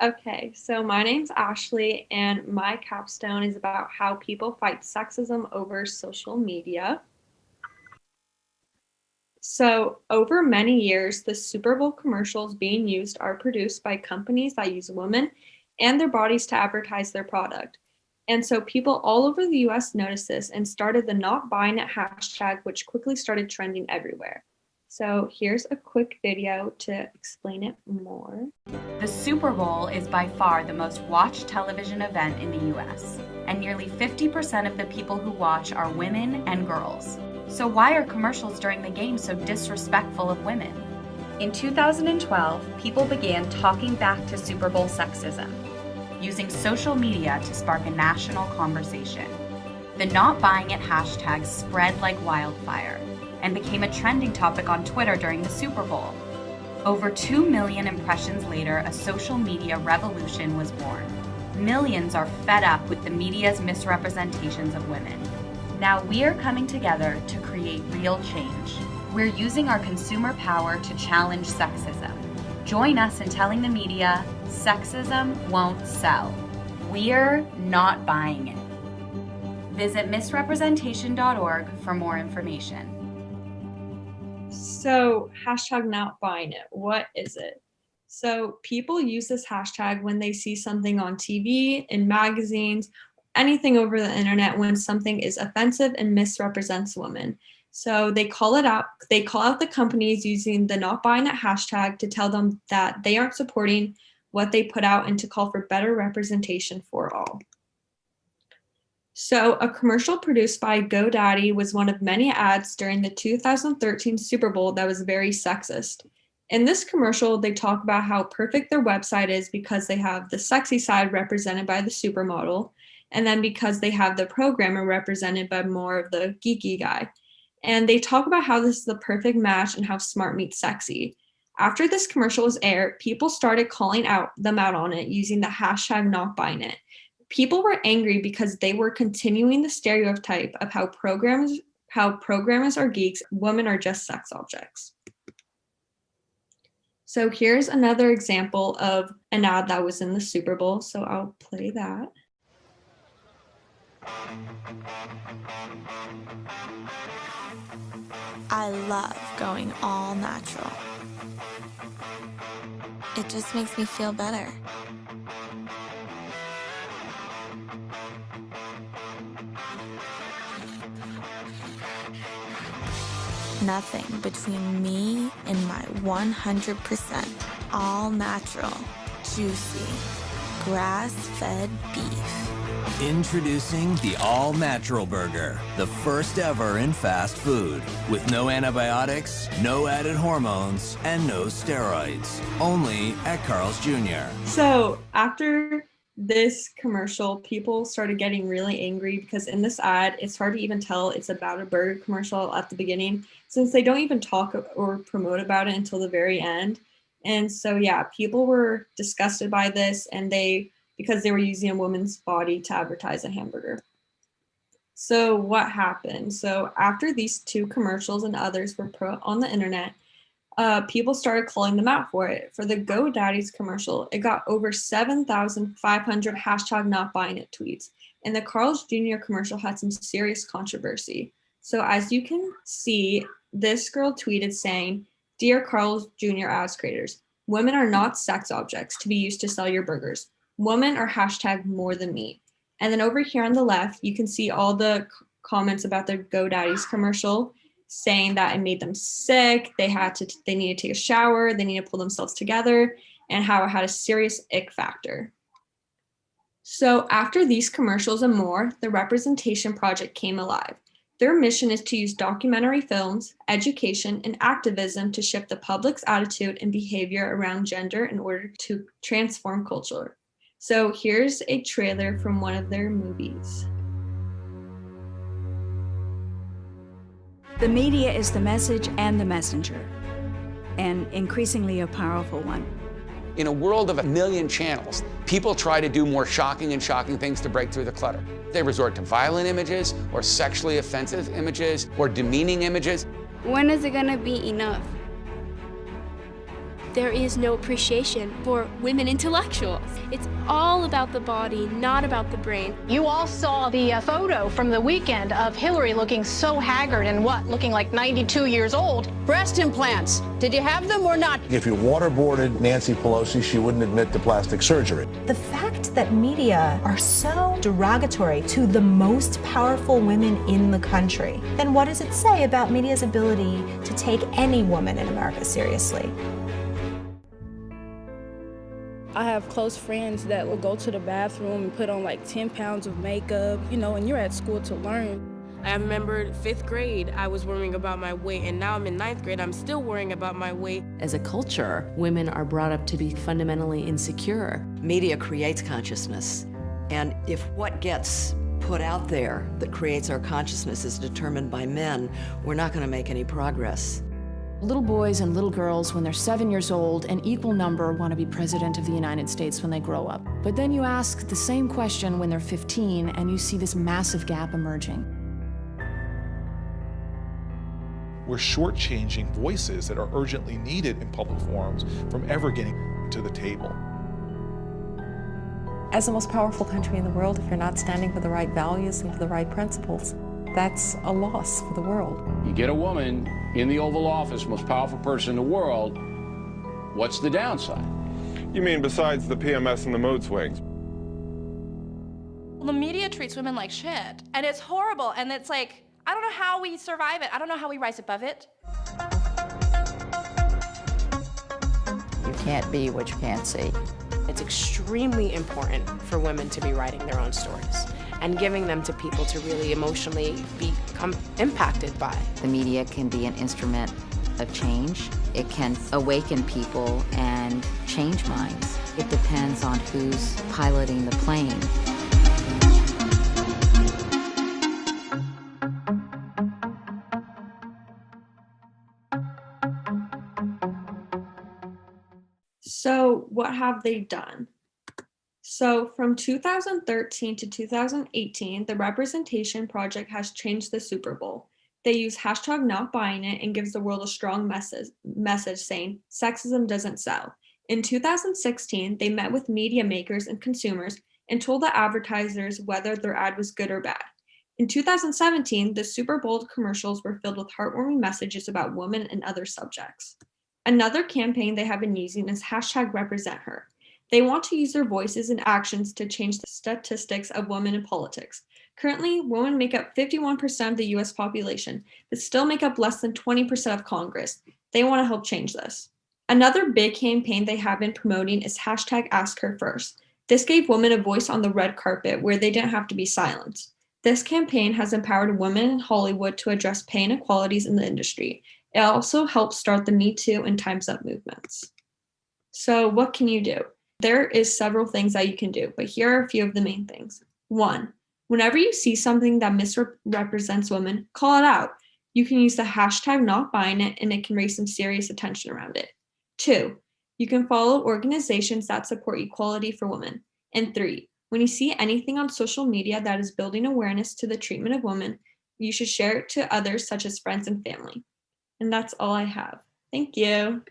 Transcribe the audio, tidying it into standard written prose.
Okay, so my name's Ashley, and my capstone is about how people fight sexism over social media. So, over many years, the Super Bowl commercials being used are produced by companies that use women and their bodies to advertise their product. And so, people all over the US noticed this and started the not buying it hashtag, which quickly started trending everywhere. So, here's a quick video to explain it more. The Super Bowl is by far the most watched television event in the US, and nearly 50% of the people who watch are women and girls. So why are commercials during the game so disrespectful of women? In 2012, people began talking back to Super Bowl sexism, using social media to spark a national conversation. The not buying it hashtag spread like wildfire and became a trending topic on Twitter during the Super Bowl. Over 2 million impressions later, a social media revolution was born. Millions are fed up with the media's misrepresentations of women. Now we are coming together to create real change. We're using our consumer power to challenge sexism. Join us in telling the media, sexism won't sell. We're not buying it. Visit misrepresentation.org for more information. So, hashtag not buying it. What is it? So, people use this hashtag when they see something on TV, in magazines, anything over the internet when something is offensive and misrepresents women. So they call out the companies using the not buying it hashtag to tell them that they aren't supporting what they put out and to call for better representation for all. So a commercial produced by Godaddy was one of many ads during the 2013 Super Bowl that was very sexist. In this commercial, they talk about how perfect their website is because they have the sexy side represented by the supermodel, and then because they have the programmer represented by more of the geeky guy. And they talk about how this is the perfect match and how smart meets sexy. After this commercial was aired, people started calling them out on it using the hashtag not buying it. People were angry because they were continuing the stereotype of how programmers are geeks, women are just sex objects. So here's another example of an ad that was in the Super Bowl. So I'll play that. I love going all natural. It just makes me feel better. Nothing between me and my 100% all natural, juicy, grass-fed beef. Introducing the all-natural burger, the first ever in fast food, with no antibiotics, no added hormones, and no steroids. Only at Carl's Jr. So after this commercial, people started getting really angry because in this ad, it's hard to even tell it's about a burger commercial at the beginning, since they don't even talk or promote about it until the very end. And so, yeah, people were disgusted by this, and because they were using a woman's body to advertise a hamburger. So what happened? So after these two commercials and others were put on the internet, people started calling them out for it. For the GoDaddy's commercial, it got over 7,500 hashtag not buying it tweets. And the Carl's Jr. commercial had some serious controversy. So as you can see, this girl tweeted saying, "Dear Carl's Jr. ads creators, women are not sex objects to be used to sell your burgers. Women are hashtag more than meat." And then over here on the left, you can see all the comments about the GoDaddy's commercial saying that it made them sick, they needed to take a shower, they need to pull themselves together, and how it had a serious ick factor. So after these commercials and more, the Representation Project came alive. Their mission is to use documentary films, education, and activism to shift the public's attitude and behavior around gender in order to transform culture. So here's a trailer from one of their movies. The media is the message and the messenger, and increasingly a powerful one. In a world of 1 million channels, people try to do more shocking things to break through the clutter. They resort to violent images, or sexually offensive images, or demeaning images. When is it gonna be enough? there is no appreciation for women intellectuals. It's all about the body, not about the brain. You all saw the photo from the weekend of Hillary looking so haggard and looking like 92 years old. Breast implants, did you have them or not? If you waterboarded Nancy Pelosi, she wouldn't admit to plastic surgery. The fact that media are so derogatory to the most powerful women in the country, then what does it say about media's ability to take any woman in America seriously? I have close friends that will go to the bathroom and put on like 10 pounds of makeup, and you're at school to learn. I remember 5th grade, I was worrying about my weight, and now I'm in 9th grade, I'm still worrying about my weight. As a culture, women are brought up to be fundamentally insecure. Media creates consciousness, and if what gets put out there that creates our consciousness is determined by men, we're not going to make any progress. Little boys and little girls, when they're 7 years old, an equal number want to be president of the United States when they grow up. But then you ask the same question when they're 15, and you see this massive gap emerging. We're shortchanging voices that are urgently needed in public forums from ever getting to the table. As the most powerful country in the world, if you're not standing for the right values and for the right principles, that's a loss for the world. You get a woman in the Oval Office, most powerful person in the world, what's the downside? You mean besides the PMS and the mood swings? The media treats women like shit, and it's horrible, and it's like, I don't know how we survive it. I don't know how we rise above it. You can't be what you can't see. It's extremely important for women to be writing their own stories and giving them to people to really emotionally become impacted by. The media can be an instrument of change. It can awaken people and change minds. It depends on who's piloting the plane. So what have they done? So from 2013 to 2018, the Representation Project has changed the Super Bowl. They use hashtag not buying it and gives the world a strong message saying sexism doesn't sell. In 2016, they met with media makers and consumers and told the advertisers whether their ad was good or bad. In 2017, the Super Bowl commercials were filled with heartwarming messages about women and other subjects. Another campaign they have been using is hashtag represent her. They want to use their voices and actions to change the statistics of women in politics. Currently, women make up 51% of the US population, but still make up less than 20% of Congress. They want to help change this. Another big campaign they have been promoting is hashtag ask her first. This gave women a voice on the red carpet where they didn't have to be silenced. This campaign has empowered women in Hollywood to address pay inequalities in the industry. It also helped start the Me Too and Time's Up movements. So what can you do? There is several things that you can do, but here are a few of the main things. 1, whenever you see something that misrepresents women, call it out. You can use the hashtag not buying it, and it can raise some serious attention around it. 2, you can follow organizations that support equality for women. And 3, when you see anything on social media that is building awareness to the treatment of women, you should share it to others such as friends and family. And that's all I have. Thank you.